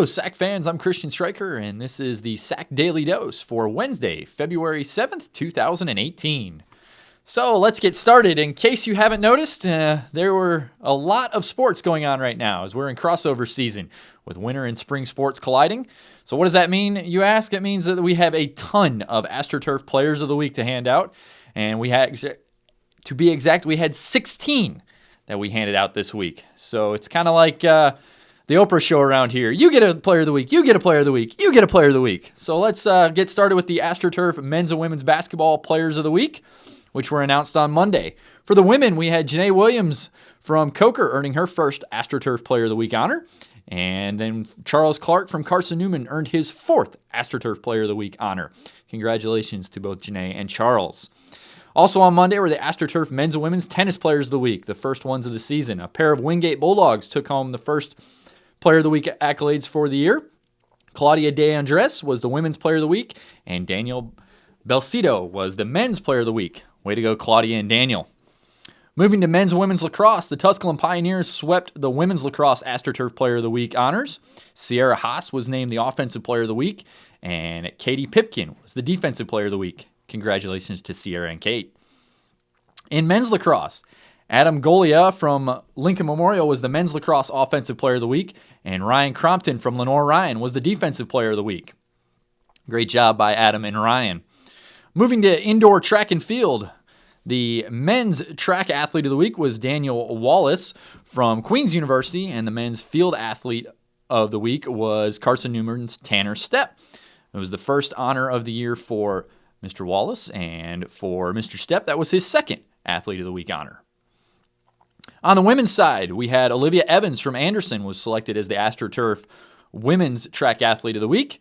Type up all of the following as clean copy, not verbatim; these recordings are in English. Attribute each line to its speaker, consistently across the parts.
Speaker 1: Hello, SAC fans. I'm Christian Stryker, and this is the SAC Daily Dose for Wednesday, February 7th, 2018. So let's get started. In case you haven't noticed, there were a lot of sports going on right now as we're in crossover season with winter and spring sports colliding. So what does that mean, you ask? It means that we have a ton of AstroTurf Players of the Week to hand out, and we had, to be exact, we had 16 that we handed out this week. So it's kind of like the Oprah show around here. You get a Player of the Week, you get a Player of the Week, you get a Player of the Week. So let's get started with the AstroTurf Men's and Women's Basketball Players of the Week, which were announced on Monday. For the women, we had Janae Williams from Coker earning her first AstroTurf Player of the Week honor. And then Charles Clark from Carson Newman earned his fourth AstroTurf Player of the Week honor. Congratulations to both Janae and Charles. Also on Monday were the AstroTurf Men's and Women's Tennis Players of the Week, the first ones of the season. A pair of Wingate Bulldogs took home the first Player of the Week accolades for the year. Claudia De Andres was the Women's Player of the Week, and Daniel Belcito was the Men's Player of the Week. Way to go, Claudia and Daniel. Moving to men's and women's lacrosse, the Tusculum Pioneers swept the Women's Lacrosse AstroTurf Player of the Week honors. Sierra Haas was named the Offensive Player of the Week, and Katie Pipkin was the Defensive Player of the Week. Congratulations to Sierra and Kate. In men's lacrosse, Adam Golia from Lincoln Memorial was the Men's Lacrosse Offensive Player of the Week, and Ryan Crompton from Lenore Ryan was the Defensive Player of the Week. Great job by Adam and Ryan. Moving to indoor track and field, the men's track athlete of the week was Daniel Wallace from Queen's University, and the men's field athlete of the week was Carson Newman's Tanner Stepp. It was the first honor of the year for Mr. Wallace, and for Mr. Stepp, that was his second athlete of the week honor. On the women's side, we had Olivia Evans from Anderson was selected as the AstroTurf Women's Track Athlete of the Week.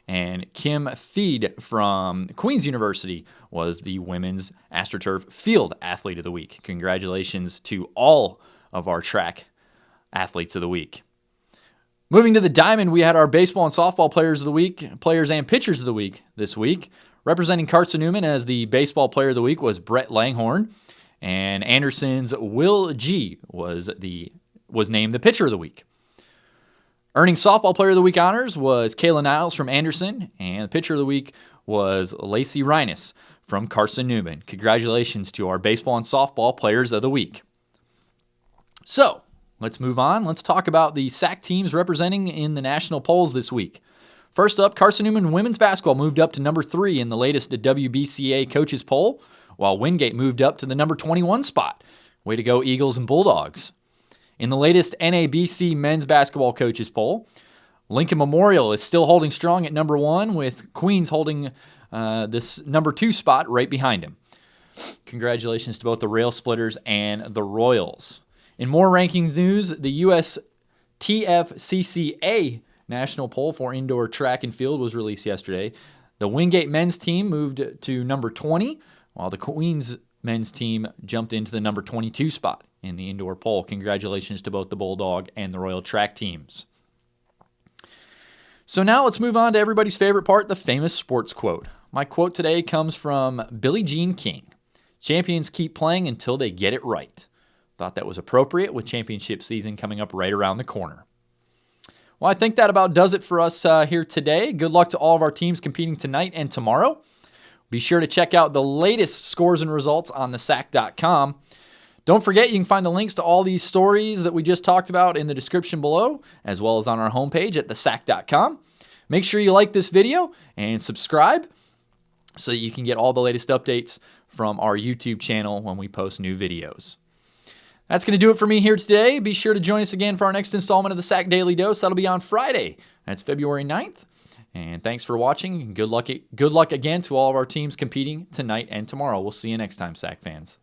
Speaker 1: And Kim Theed from Queen's University was the Women's AstroTurf Field Athlete of the Week. Congratulations to all of our track athletes of the week. Moving to the diamond, we had our baseball and softball players of the week, players and pitchers of the week this week. Representing Carson Newman as the baseball player of the week was Brett Langhorn, and Anderson's Will G was named the pitcher of the week. Earning softball player of the week honors was Kayla Niles from Anderson, and the pitcher of the week was Lacey Reines from Carson Newman. Congratulations to our baseball and softball players of the week. So, let's move on. Let's talk about the SAC teams representing in the national polls this week. First up, Carson Newman women's basketball moved up to number 3 in the latest WBCA coaches poll, while Wingate moved up to the number 21 spot. Way to go, Eagles and Bulldogs. In the latest NABC men's basketball coaches poll, Lincoln Memorial is still holding strong at number 1, with Queens holding this number 2 spot right behind him. Congratulations to both the Rail Splitters and the Royals. In more rankings news, the USTFCCCA national poll for indoor track and field was released yesterday. The Wingate men's team moved to number 20, while the Queens men's team jumped into the number 22 spot in the indoor poll. Congratulations to both the Bulldog and the Royal track teams. So now let's move on to everybody's favorite part, the famous sports quote. My quote today comes from Billie Jean King. Champions keep playing until they get it right. Thought that was appropriate with championship season coming up right around the corner. Well, I think that about does it for us here today. Good luck to all of our teams competing tonight and tomorrow. Be sure to check out the latest scores and results on thesac.com. Don't forget, you can find the links to all these stories that we just talked about in the description below, as well as on our homepage at thesac.com. Make sure you like this video and subscribe so that you can get all the latest updates from our YouTube channel when we post new videos. That's going to do it for me here today. Be sure to join us again for our next installment of the SAC Daily Dose. That'll be on Friday. That's February 9th. And thanks for watching. Good luck again to all of our teams competing tonight and tomorrow. We'll see you next time, SAC fans.